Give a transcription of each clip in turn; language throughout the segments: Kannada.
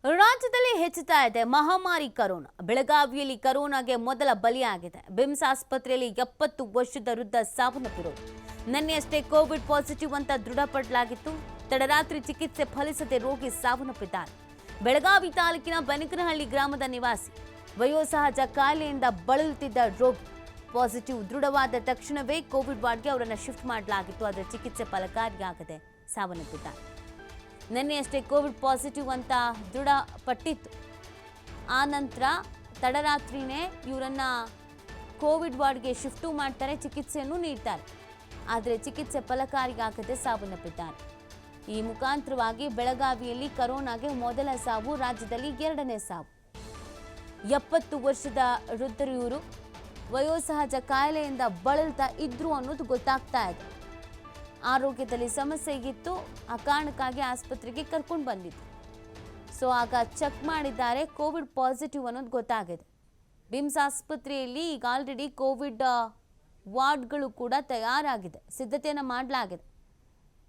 ರಾಜ್ಯದಲ್ಲಿ ಹೆಚ್ಚುತ್ತಾ ಇದೆ ಮಹಾಮಾರಿ ಕರೋನಾ. ಬೆಳಗಾವಿಯಲ್ಲಿ ಕರೋನಾಗೆ ಮೊದಲ ಬಲಿಯಾಗಿದೆ. ಬಿಮ್ಸ್ ಆಸ್ಪತ್ರೆಯಲ್ಲಿ 70 ವರ್ಷದ ವೃದ್ಧ ಸಾವನ್ನಪ್ಪಿರೋದು. ನಿನ್ನೆಯಷ್ಟೇ ಕೋವಿಡ್ ಪಾಸಿಟಿವ್ ಅಂತ ದೃಢಪಡಲಾಗಿತ್ತು. ತಡರಾತ್ರಿ ಚಿಕಿತ್ಸೆ ಫಲಿಸದೆ ರೋಗಿ ಸಾವನ್ನಪ್ಪಿದ್ದಾರೆ. ಬೆಳಗಾವಿ ತಾಲೂಕಿನ ಬೆನಕನಹಳ್ಳಿ ಗ್ರಾಮದ ನಿವಾಸಿ ವಯೋಸಹಜ ಕಾಯಿಲೆಯಿಂದ ಬಳಲುತ್ತಿದ್ದ ರೋಗಿ ಪಾಸಿಟಿವ್ ದೃಢವಾದ ತಕ್ಷಣವೇ ಕೋವಿಡ್ ವಾರ್ಡ್ಗೆ ಅವರನ್ನು ಶಿಫ್ಟ್ ಮಾಡಲಾಗಿತ್ತು. ಆದರೆ ಚಿಕಿತ್ಸೆ ಫಲಕಾರಿಯಾಗದೆ ಸಾವನ್ನಪ್ಪಿದ್ದಾರೆ. ನಿನ್ನೆಯಷ್ಟೇ ಕೋವಿಡ್ ಪಾಸಿಟಿವ್ ಅಂತ ದೃಢಪಟ್ಟಿತ್ತು. ಆ ನಂತರ ತಡರಾತ್ರಿನೇ ಇವರನ್ನ ಕೋವಿಡ್ ವಾರ್ಡ್ಗೆ ಶಿಫ್ಟು ಮಾಡ್ತಾರೆ, ಚಿಕಿತ್ಸೆಯನ್ನು ನೀಡ್ತಾರೆ. ಆದರೆ ಚಿಕಿತ್ಸೆ ಫಲಕಾರಿಯಾಗದೆ ಸಾವನ್ನಪ್ಪಿದ್ದಾರೆ. ಈ ಮುಖಾಂತರವಾಗಿ ಬೆಳಗಾವಿಯಲ್ಲಿ ಕರೋನಾಗೆ ಮೊದಲ ಸಾವು, ರಾಜ್ಯದಲ್ಲಿ ಎರಡನೇ ಸಾವು. 70 ವರ್ಷದ ವೃದ್ಧರು ಇವರು ವಯೋಸಹಜ ಕಾಯಿಲೆಯಿಂದ ಬಳಲ್ತಾ ಇದ್ರು ಅನ್ನೋದು ಗೊತ್ತಾಗ್ತಾ ಇದೆ. ಆರೋಗ್ಯದಲ್ಲಿ ಸಮಸ್ಯೆ ಇತ್ತು, ಆ ಕಾರಣಕ್ಕಾಗಿ ಆಸ್ಪತ್ರೆಗೆ ಕರ್ಕೊಂಡು ಬಂದಿದ್ದು. ಸೊ ಆಗ ಚೆಕ್ ಮಾಡಿದ್ದಾರೆ, ಕೋವಿಡ್ ಪಾಸಿಟಿವ್ ಅನ್ನೋದು ಗೊತ್ತಾಗಿದೆ. ಬಿಮ್ಸ್ ಆಸ್ಪತ್ರೆಯಲ್ಲಿ ಈಗ ಆಲ್ರೆಡಿ ಕೋವಿಡ್ ವಾರ್ಡ್ಗಳು ಕೂಡ ತಯಾರಾಗಿದೆ, ಸಿದ್ಧತೆಯನ್ನು ಮಾಡಲಾಗಿದೆ.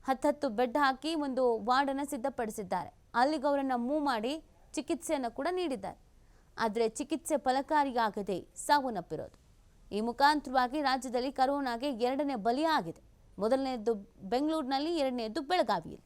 10 ಬೆಡ್ ಹಾಕಿ ಒಂದು ವಾರ್ಡನ್ನು ಸಿದ್ಧಪಡಿಸಿದ್ದಾರೆ. ಅಲ್ಲಿಗೆ ಅವರನ್ನು ಮೂವ್ ಮಾಡಿ ಚಿಕಿತ್ಸೆಯನ್ನು ಕೂಡ ನೀಡಿದ್ದಾರೆ. ಆದರೆ ಚಿಕಿತ್ಸೆ ಫಲಕಾರಿಯಾಗದೆ ಸಾವನ್ನಪ್ಪಿರೋದು. ಈ ಮುಖಾಂತರವಾಗಿ ರಾಜ್ಯದಲ್ಲಿ ಕರೋನಾಗೆ ಎರಡನೇ ಬಲಿಯಾಗಿದೆ. ಮೊದಲನೆಯದ್ದು ಬೆಂಗಳೂರಿನಲ್ಲಿ, ಎರಡನೆಯದ್ದು ಬೆಳಗಾವಿಯಲ್ಲಿ.